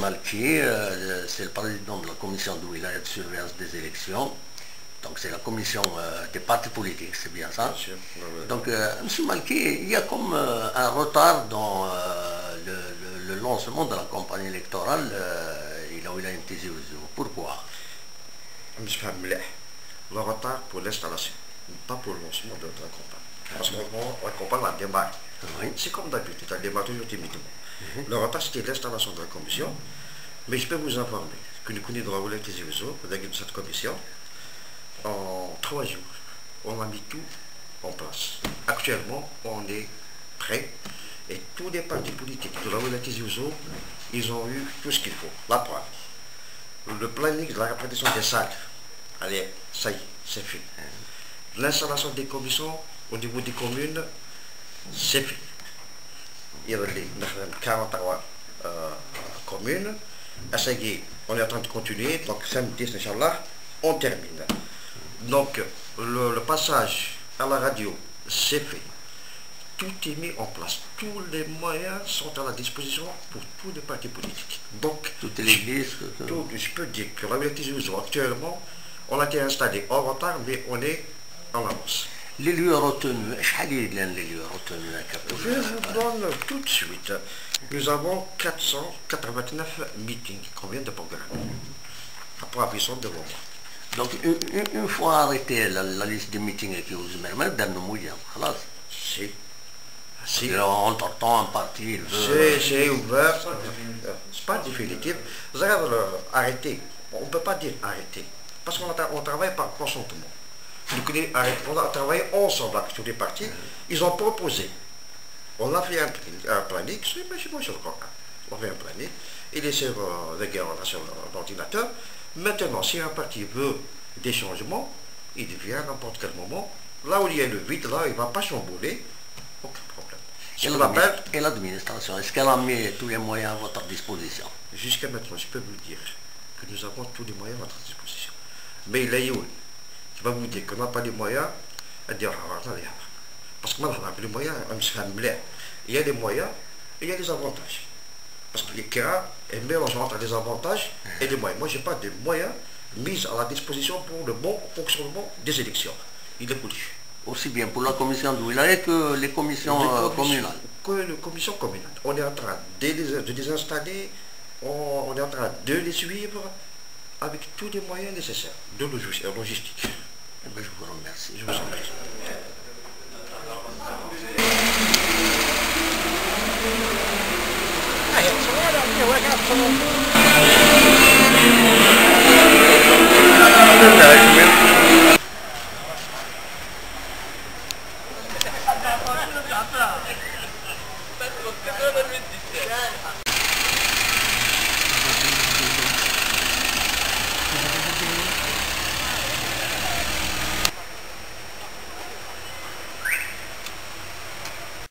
Malki, c'est le président de la commission de wilaya de surveillance des élections. Donc c'est la commission des partis politiques, c'est bien ça. Donc M. Malki, il y a comme un retard dans le lancement de la campagne électorale. Il a une thèse. Pourquoi? Le retard pour l'installation, pas pour le lancement de la campagne. Parce que la campagne a démarré. Oui. C'est comme d'habitude, elle démarre toujours timidement. Le retard, c'était l'installation de la commission. Mais je peux vous informer que nous connaissons dans la Wilaya Tizi Ouzou, avec cette commission, en 3 jours, on a mis tout en place. Actuellement, on est prêt. Et tous les partis politiques de la Wilaya Tizi Ouzou, ils ont eu tout ce qu'il faut. La preuve. Le planning de la répartition des salles, allez, ça y est, c'est fait. L'installation des commissions au niveau des communes, c'est fait. Il y a 43 communes. Ça y est, on est en train de continuer. Donc, samedi, Inch'Allah, on termine. Donc, le passage à la radio, c'est fait. Tout est mis en place. Tous les moyens sont à la disposition pour tous les partis politiques. Donc, toutes les listes. Je peux dire que la Wilaya Tizi Ouzou, actuellement, on a été installé en retard, mais on est en avance. Les lieux retenus, les lieux retenus. Je vous donne tout de suite. Nous avons 489 meetings qu'on vient de programmer. Après avis de moment. Donc, une fois arrêtée la liste des meetings qui vous permettent d'un moyen, si. Entre-temps, un parti, il veut... C'est ouvert. C'est pas définitif. Vous avez arrêté. On ne peut pas dire arrêter. Parce qu'on travaille par consentement. On a travaillé ensemble avec tous les partis. Ils ont proposé. On a fait un planning. On a fait un planning. Il est sur l'ordinateur. Maintenant, si un parti veut des changements, il vient à n'importe quel moment. Là où il y a le vide, là, il ne va pas chambouler. Aucun problème. Et l'administration, est-ce qu'elle a mis tous les moyens à votre disposition? Jusqu'à maintenant, je peux vous dire que nous avons tous les moyens à notre disposition. Mais il y a qui va vous dire qu'on n'a pas les moyens, elle dit, parce que moi, les moyens, il y a des moyens et il y a des avantages. Parce qu'il y a un mélange entre les avantages et les moyens. Moi, je n'ai pas de moyens mis à la disposition pour le bon fonctionnement des élections. Il est politique. Aussi bien pour la commission de wilaya que les commissions communales. Que les commissions communales. On est en train de les installer, on est en train de les suivre avec tous les moyens nécessaires de logistique. Eh bien, je vous remercie. Je vous en prie. Gracias.